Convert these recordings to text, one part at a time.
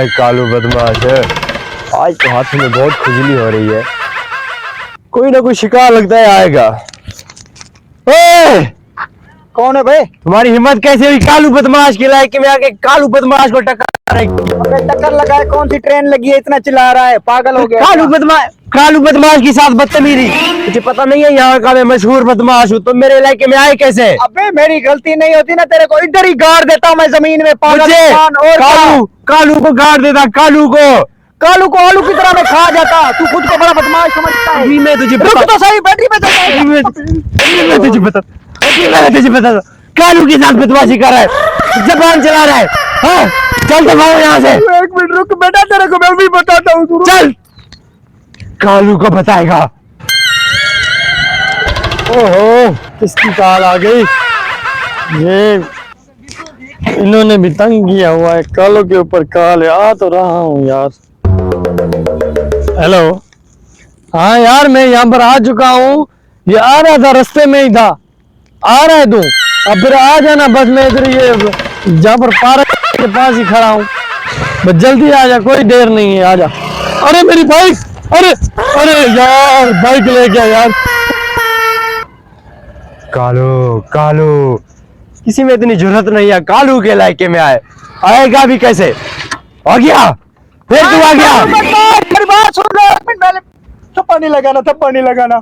है कालू बदमाश है। आज तो हाथ में बहुत खुजली हो रही है, कोई ना कोई शिकार लगता है आएगा। ओए! कौन है भाई? तुम्हारी हिम्मत कैसे हुई कालू बदमाश के इलाके में आके कालू बदमाश को टक्कर? अबे टक्कर लगा है, कौन सी ट्रेन लगी है इतना चिल्ला रहा है, पागल हो गया? कालू बदमाश के साथ बदतमीजी, मुझे पता नहीं है यहाँ का मैं मशहूर बदमाश हूँ, तुम मेरे इलाके में आए कैसे? अबे मेरी गलती नहीं होती ना, तेरे को इधर ही गाड़ देता हूँ मैं जमीन में, पागल मुझे इंसान। और कालू को गाड़ देता, कालू को आलू की तरह मैं खा जाता। तू खुद को बड़ा बदमाश समझता है। अभी मैं तुझे रुक तो सही, बैटरी पे तुझे बता कालू के साथ बदमाशी कर रहा है, जबान चला रहा है। हाँ? चल तो भागो यहाँ से। एक मिनट रुक बेटा, तेरे को मैं भी बताता हूँ। चल, कालू को बताएगा। ओहो, किसकी काल आ गई? ये इन्होंने भी तंग किया हुआ है, कालों के ऊपर काल है। आ तो रहा हूँ यार। हेलो, हाँ यार मैं यहाँ पर आ चुका हूँ, ये आ रहा था, रास्ते में ही था। आ रहा है तू? अब फिर आ जाना, बस मैं इधर ये जहाँ पर पार्क के पास ही खड़ा हूँ, बस जल्दी आ जा, कोई देर नहीं है, आ जा। अरे मेरी बाइक, अरे अरे यार बाइक ले गया यार। कालू किसी में इतनी जरूरत नहीं है कालू के इलाके में आएगा भी कैसे? आ गया, फिर तू आ गया। मेरी बात सुन ले, एक मिनट पहले थप्पड़ नहीं लगाना।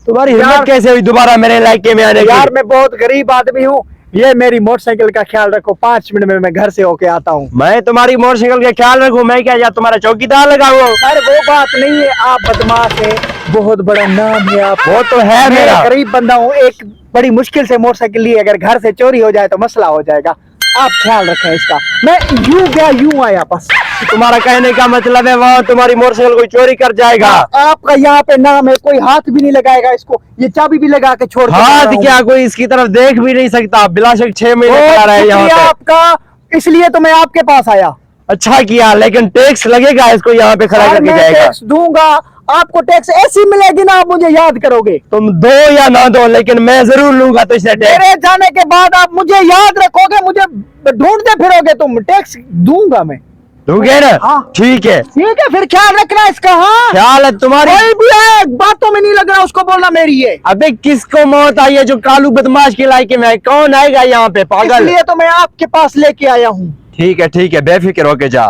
तुम्हारी हिम्मत कैसे हुई दोबारा मेरे इलाके में आने की? यार मैं बहुत गरीब आदमी हूँ, ये मेरी मोटरसाइकिल का ख्याल रखो, 5 मिनट में मैं घर से होके आता हूँ। मैं तुम्हारी मोटरसाइकिल का ख्याल रखूं? मैं क्या या तुम्हारा चौकीदार लगा हुआ? अरे वो बात नहीं है, आप बदमाश है, बहुत बड़ा नाम है आप। वो तो है मैं मेरा। गरीब बंदा हूँ, एक बड़ी मुश्किल से मोटरसाइकिल ली, अगर घर से चोरी हो जाए तो मसला हो जाएगा, आप ख्याल रखें इसका। मैं यूं गया यूं आया बस। तुम्हारा कहने का मतलब है वहाँ तुम्हारी मोटरसाइकिल कोई चोरी कर जाएगा? आपका यहाँ पे नाम है, कोई हाथ भी नहीं लगाएगा इसको, ये चाबी भी लगा के छोड़। हाथ क्या, कोई इसकी तरफ देख भी नहीं सकता, बिला शक 6 महीने खड़ा रहा है यहाँ पे। आपका, इसलिए तो मैं आपके पास आया। अच्छा किया, लेकिन टैक्स लगेगा इसको यहाँ पे खड़ा करके जाएगा। टैक्स दूंगा आपको, टैक्स ऐसी मिलेगी ना, आप मुझे याद करोगे। तुम दो या ना दो, लेकिन मैं जरूर लूंगा तो इससे टैक्स। मेरे जाने के बाद आप मुझे याद रखोगे, मुझे ढूंढते फिरोगे तुम, टैक्स दूंगा मैं। दोगे ना? हाँ। ठीक है फिर ख्याल रखना इसका। हाँ ख्याल है तुम्हारी। कोई भी है, बातों में नहीं लग रहा, उसको बोलना मेरी है। अबे किसको मौत आई है जो कालू बदमाश के इलाके में है? कौन आएगा यहाँ पे पागल? इसलिए तो मैं आपके पास लेके आया हूँ। ठीक है बेफिक्र होके जा।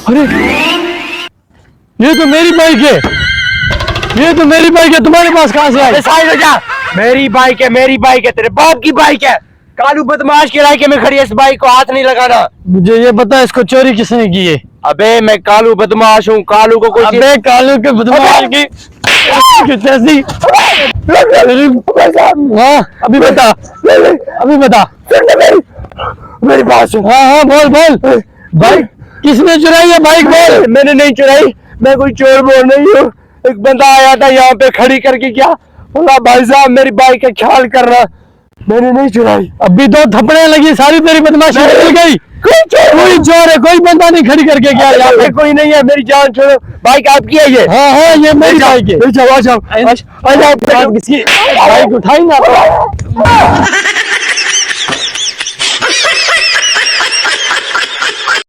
अरे ये तो मेरी बाइक है, तुम्हारे पास कहाँ से आई? साइड हो जा। मेरी बाइक है, तेरे बाप की बाइक है। कालू बदमाश के इलाके में खड़ी है, इस बाइक को हाथ नहीं लगाना। मुझे ये बता, इसको चोरी किसने की है? अबे मैं कालू बदमाश हूँ, कालू को कोई अबे कालू के बदमाश की कैसी? हाँ अभी बता मेरी बात सुन। हाँ बोल बाइक किसने चुराई है? बाइक बोल। मैंने नहीं चुराई, मैं कोई चोर बोल नहीं हूँ। एक बंदा आया था यहाँ पे खड़ी करके, क्या बोला, भाई साहब मेरी बाइक का ख्याल कर रहा, मैंने नहीं चुराई। अभी 2 थप्पड़े लगी, सारी तेरी बदमाशी निकल गई। कोई चोर है, कोई बंदा नहीं खड़ी करके गया यहाँ पे। कोई नहीं है, मेरी जान छोड़ो। बाइक आपकी है ये? हाँ ये मेरी बाइक है। जाओ बाइक उठाई ना।